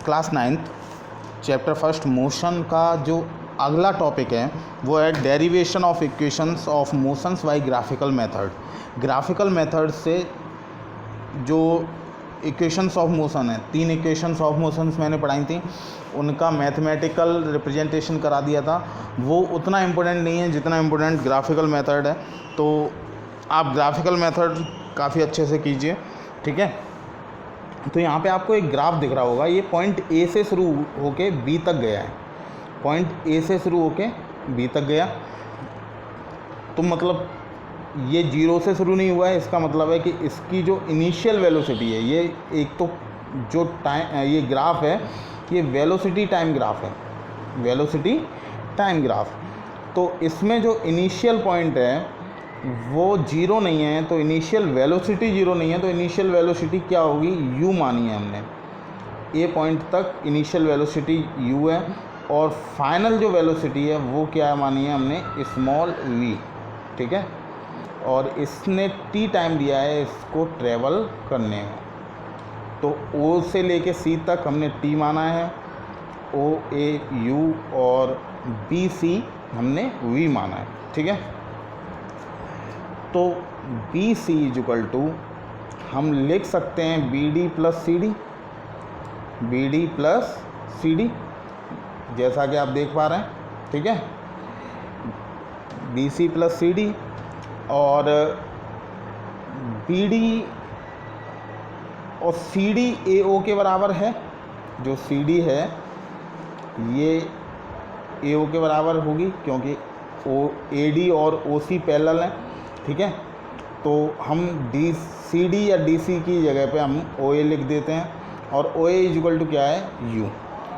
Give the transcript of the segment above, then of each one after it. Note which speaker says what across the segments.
Speaker 1: Class 9th chapter first motion का जो अगला टॉपिक है वो है derivation of equations of motions by graphical method. Graphical method से जो इक्वेशंस ऑफ मोशन है, 3 इक्वेशंस ऑफ मोशंस मैंने पढ़ाई थी, उनका मैथमेटिकल रिप्रेजेंटेशन करा दिया था। वो उतना इम्पोर्टेंट नहीं है जितना इम्पोर्टेंट ग्राफिकल मेथड है, तो आप ग्राफिकल मेथड काफ़ी अच्छे से कीजिए, ठीक है। तो यहाँ पे आपको एक ग्राफ दिख रहा होगा, ये पॉइंट ए से शुरू होके बी तक गया है, पॉइंट ए से शुरू होके बी तक गया, तो मतलब ये 0 से शुरू नहीं हुआ है। इसका मतलब है कि इसकी जो इनिशियल वेलोसिटी है, ये एक तो जो टाइम ये ग्राफ है ये वेलोसिटी टाइम ग्राफ है, वेलोसिटी टाइम ग्राफ। तो इसमें जो इनिशियल पॉइंट है वो 0 नहीं है, तो इनिशियल वेलोसिटी 0 नहीं है, तो इनिशियल वेलोसिटी क्या होगी, u मानी है हमने। ए पॉइंट तक इनिशियल वेलोसिटी u है और फाइनल जो वेलोसिटी है वो क्या मानी है हमने, स्मॉल v, ठीक है। और इसने t टाइम दिया है इसको ट्रेवल करने में, तो O से लेके C तक हमने t माना है, O A U और B C हमने v माना है, ठीक है। तो बी सी इक्वल टू हम लिख सकते हैं B D plus C D, B D plus C D, जैसा कि आप देख पा रहे हैं, ठीक है। B C plus C D और बी डी और सी डी ए ओ के बराबर है। जो सी डी है ये ए ओ के बराबर होगी क्योंकि ओ ए डी और ओ सी पैरेलल हैं, ठीक है। तो हम डी सी डी या डी सी की जगह पे हम ओ ए लिख देते हैं और ओ ए इक्वल टू क्या है, यू।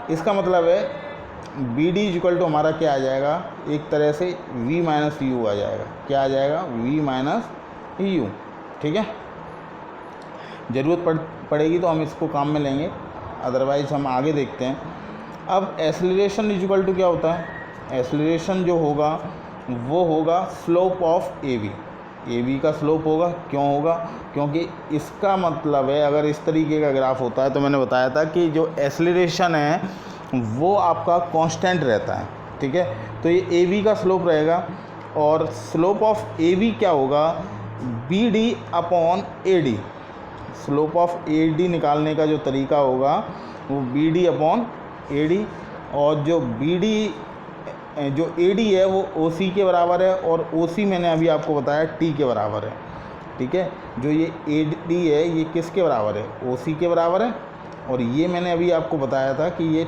Speaker 1: इसका मतलब है बी डी इक्वल टू हमारा क्या आ जाएगा, एक तरह से v माइनस यू आ जाएगा। क्या आ जाएगा, v माइनस यू, ठीक है। ज़रूरत पड़ेगी तो हम इसको काम में लेंगे, अदरवाइज हम आगे देखते हैं। अब एसेलरेशन इक्वल टू क्या होता है, एसेलरेशन जो होगा वो होगा slope of A B. A B का स्लोप होगा, क्यों होगा, क्योंकि इसका मतलब है अगर इस तरीके का ग्राफ होता है तो मैंने बताया था कि जो एसेलरेशन है वो आपका कांस्टेंट रहता है, ठीक है। तो ये ए बी का स्लोप रहेगा और स्लोप ऑफ ए बी क्या होगा, B D upon A D. Slope of A D निकालने का जो तरीका होगा वो B D upon A D, और जो बी डी जो ए डी है वो ओ सी के बराबर है और ओ सी मैंने अभी आपको बताया टी के बराबर है, ठीक है। जो ये ए डी है ये किसके बराबर है, ओ सी के बराबर है, और ये मैंने अभी आपको बताया था कि ये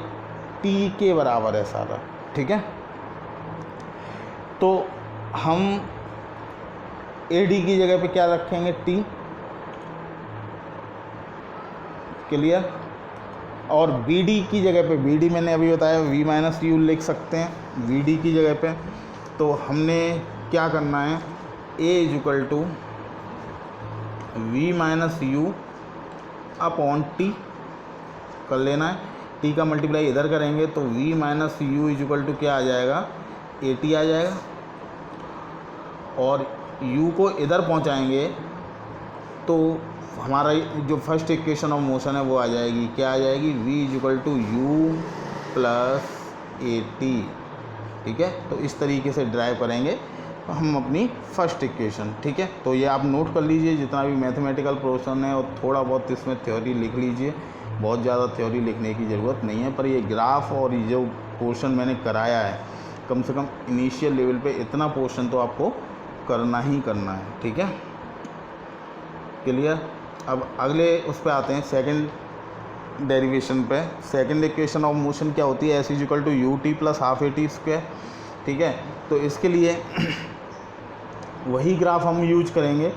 Speaker 1: टी के बराबर है सारा, ठीक है। तो हम ए डी की जगह पे क्या रखेंगे, टी, क्लियर। और बी डी की जगह पे, बी डी मैंने अभी बताया v माइनस यू लिख सकते हैं वी डी की जगह पे। तो हमने क्या करना है, a equal to V minus U upon T कर लेना है। t का मल्टीप्लाई इधर करेंगे तो v minus U equal to क्या आ जाएगा, ए टी आ जाएगा, और u को इधर पहुंचाएंगे तो हमारा जो फर्स्ट इक्वेशन ऑफ मोशन है वो आ जाएगी, क्या आ जाएगी, v equal to U plus A T, ठीक है। तो इस तरीके से ड्राइव करेंगे तो हम अपनी फर्स्ट इक्वेशन, ठीक है। तो ये आप नोट कर लीजिए जितना भी मैथमेटिकल पोर्शन है, और थोड़ा बहुत इसमें थ्योरी लिख लीजिए, बहुत ज़्यादा थ्योरी लिखने की ज़रूरत नहीं है, पर ये ग्राफ और ये जो पोर्शन मैंने कराया है कम से कम इनिशियल लेवल पे इतना पोर्शन तो आपको करना ही करना है, ठीक है, क्लियर। अब अगले उस पे आते हैं, सेकंड डेरिवेशन पे। सेकंड इक्वेशन ऑफ मोशन क्या होती है, S is equal to U T plus half A T square, ठीक है। तो इसके लिए वही ग्राफ हम यूज करेंगे।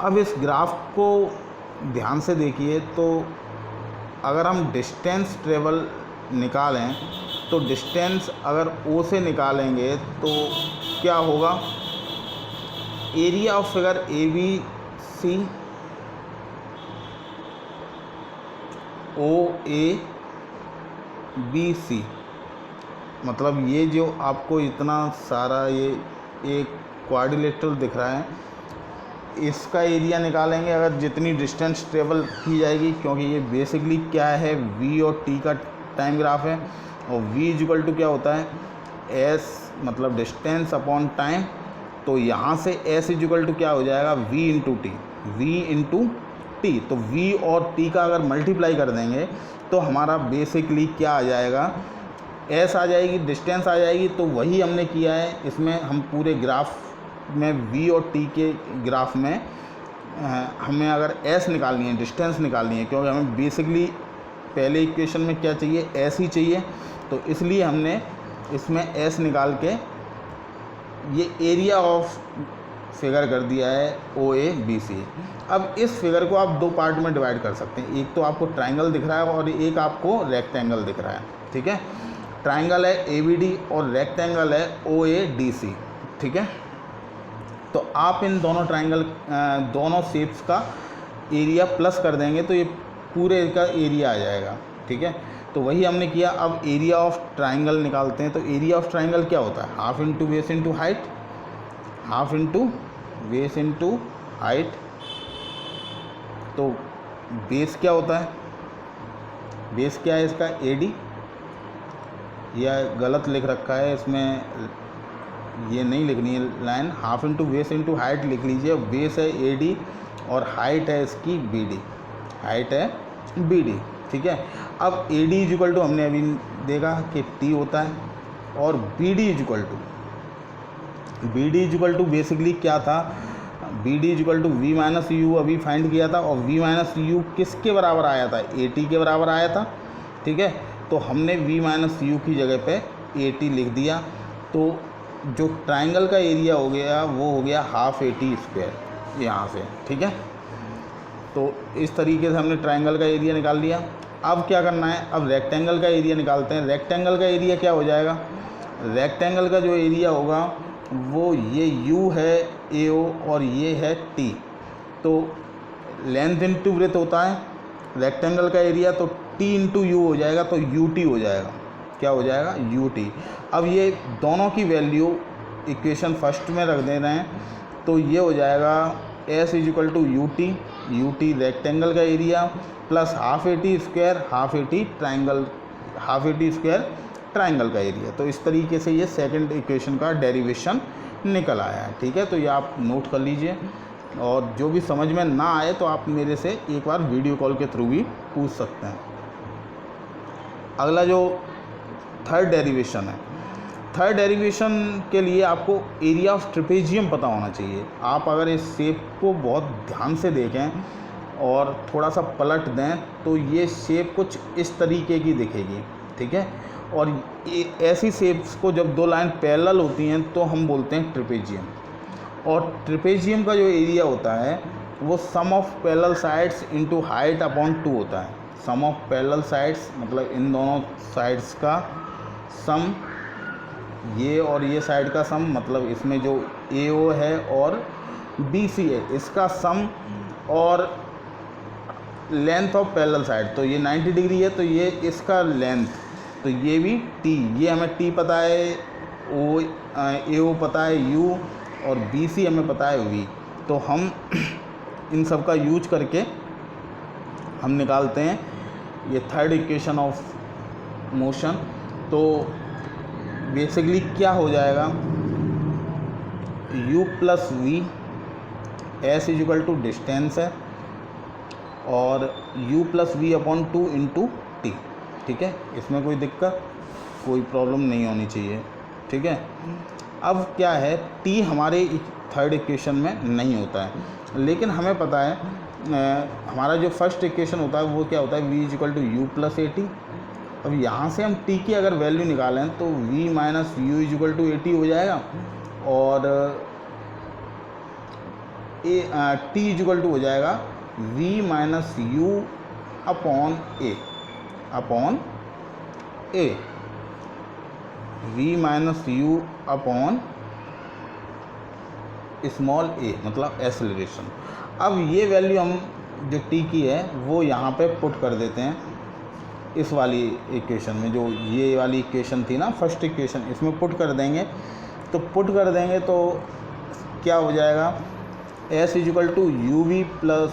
Speaker 1: अब इस ग्राफ को ध्यान से देखिए, तो अगर हम डिस्टेंस ट्रेवल निकालें तो डिस्टेंस अगर ओ से निकालेंगे तो क्या होगा, area of figure A B C O A B C, मतलब ये जो आपको इतना सारा ये एक क्वाड्रिलेटरल दिख रहा है, इसका एरिया निकालेंगे अगर जितनी डिस्टेंस ट्रेवल की जाएगी, क्योंकि ये बेसिकली क्या है, v और t का टाइम ग्राफ है, और v इक्वल टू क्या होता है, s मतलब डिस्टेंस अपॉन टाइम। तो यहाँ से s इक्वल टू क्या हो जाएगा, v इंटू टी। तो v और t का अगर मल्टीप्लाई कर देंगे तो हमारा बेसिकली क्या आ जाएगा, s आ जाएगी, डिस्टेंस आ जाएगी। तो वही हमने किया है इसमें, हम पूरे ग्राफ में v और t के ग्राफ में हमें अगर s निकालनी है, डिस्टेंस निकालनी है, क्योंकि हमें बेसिकली पहले इक्वेशन में क्या चाहिए, s ही चाहिए। तो इसलिए हमने इसमें s निकाल के ये एरिया ऑफ फिगर कर दिया है OABC। अब इस फिगर को आप दो पार्ट में डिवाइड कर सकते हैं, एक तो आपको ट्रायंगल दिख रहा है और एक आपको रेक्टेंगल दिख रहा है, ठीक है। ट्रायंगल है ABD और रेक्टेंगल है OADC, ठीक है। तो आप इन दोनों ट्रायंगल दोनों शेप्स का एरिया प्लस कर देंगे तो ये पूरे का एरिया आ जाएगा, ठीक है। तो वही हमने किया। अब एरिया ऑफ ट्रायंगल निकालते हैं। तो एरिया ऑफ ट्रायंगल क्या होता है, half into base into height, half into base into height. तो बेस क्या होता है, बेस क्या है इसका, AD, या गलत लिख रखा है इसमें, ये नहीं लिखनी है line, half into base into height लिख लीजिए। बेस है AD और हाइट है इसकी BD, हाइट है BD, ठीक है। अब AD इक्वल टू हमने अभी देखा कि T होता है, और BD इक्वल टू बेसिकली क्या था, BD equal to V minus U अभी फाइंड किया था, और V माइनस यू किसके बराबर आया था, AT के बराबर आया था, ठीक है। तो हमने V माइनस यू की जगह पे AT लिख दिया। तो जो ट्रायंगल का एरिया हो गया वो हो गया हाफ AT स्क्वायर यहाँ से, ठीक है। तो इस तरीके से हमने ट्रायंगल का एरिया निकाल लिया। अब क्या करना है, अब रेक्टेंगल का एरिया निकालते हैं। रेक्टेंगल का एरिया क्या हो जाएगा, रेक्टेंगल का जो एरिया होगा वो ये U है AO और ये है T। तो लेंथ इंटू ब्रेथ होता है रेक्टेंगल का एरिया, तो T इंटू U हो जाएगा, तो UT हो जाएगा, क्या हो जाएगा, UT। अब ये दोनों की वैल्यू इक्वेशन फर्स्ट में रख दे रहे हैं, तो ये हो जाएगा S equal to UT rectangle का area plus half AT square, half AT square triangle का एरिया। तो इस तरीके से ये सेकंड इक्वेशन का डेरिवेशन निकल आया है, ठीक है। तो ये आप नोट कर लीजिए, और जो भी समझ में ना आए तो आप मेरे से एक बार वीडियो कॉल के थ्रू भी पूछ सकते हैं। अगला जो थर्ड डेरिवेशन है, थर्ड डेरिवेशन के लिए आपको एरिया ऑफ ट्रेपेजियम पता होना चाहिए। आप अगर इस शेप को बहुत ध्यान से देखें और थोड़ा सा पलट दें तो ये शेप कुछ इस तरीके की दिखेगी, ठीक है। और ऐसी शेप्स को जब दो लाइन पैरेलल होती हैं तो हम बोलते हैं ट्रेपेजियम। और ट्रेपेजियम का जो एरिया होता है वो sum of parallel sides into height upon 2 होता है। सम ऑफ पैरेलल साइड्स मतलब इन दोनों साइड्स का सम, ये और ये साइड का सम, मतलब इसमें जो AO है और BC है इसका सम, और लेंथ ऑफ पैरेलल साइड, तो ये 90 डिग्री है तो ये इसका लेंथ, तो ये भी T, ये हमें T पता है, AO पता है U, और BC हमें पता है V। तो हम इन सब का यूज करके हम निकालते हैं ये थर्ड इक्वेशन ऑफ मोशन। तो बेसिकली क्या हो जाएगा, U plus V, S equal to distance है, और U plus V upon 2 into T, ठीक है। इसमें कोई दिक्कत, कोई प्रॉब्लम नहीं होनी चाहिए, ठीक है। अब क्या है, T हमारे थर्ड इक्वेशन में नहीं होता है, लेकिन हमें पता है हमारा जो फर्स्ट इक्वेशन होता है वो क्या होता है, V equal to U plus AT। अब यहाँ से हम T की अगर वैल्यू निकालें तो V minus U equal to AT हो जाएगा, और T इक्वल टू हो जाएगा V minus U upon A, V minus U upon small a, मतलब एक्सेलरेशन। अब ये वैल्यू हम जो T की है वो यहाँ पे पुट कर देते हैं इस वाली इक्वेशन में, जो ये वाली इक्वेशन थी ना फर्स्ट इक्वेशन, इसमें पुट कर देंगे। तो पुट कर देंगे तो क्या हो जाएगा, S equal to U V plus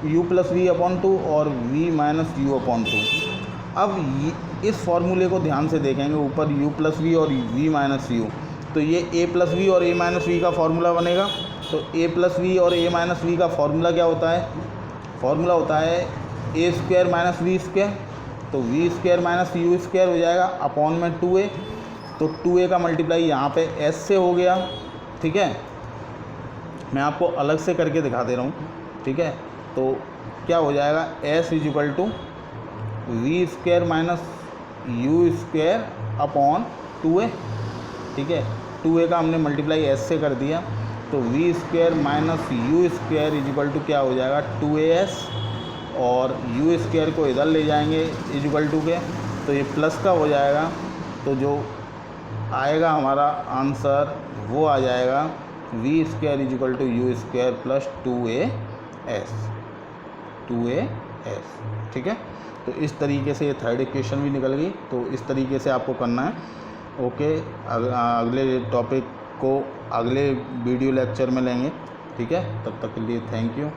Speaker 1: U plus V upon 2 और वी माइनस यू अपॉन 2। अब इस फॉर्मूले को ध्यान से देखेंगे, ऊपर u प्लस वी और v माइनस यू, तो ये a प्लस वी और a माइनस वी का फॉर्मूला बनेगा। तो a प्लस वी और a माइनस वी का फॉर्मूला क्या होता है? फॉर्मूला होता है a square minus V square, तो v square minus U square हो जाएगा अपॉन में 2a, तो 2a का मल्टीप्लाई यहाँ पे s से हो गया। ठीक है, मैं आपको अलग से करके दिखा दे रहा हूँ। ठीक है, तो क्या हो जाएगा, s equal to V square minus U square upon 2a। ठीक है, 2a का हमने मल्टीप्लाई s से कर दिया, तो V square minus U square equal to क्या हो जाएगा 2as, और यू स्क्वायर को इधर ले जाएंगे इजिकल टू के, तो ये प्लस का हो जाएगा। तो जो आएगा हमारा आंसर वो आ जाएगा V square equal to U square plus 2as। ठीक है, तो इस तरीके से ये थर्ड इक्वेशन भी निकल गई। तो इस तरीके से आपको करना है। ओके, अगले टॉपिक को अगले वीडियो लेक्चर में लेंगे। ठीक है, तब तक के लिए थैंक यू।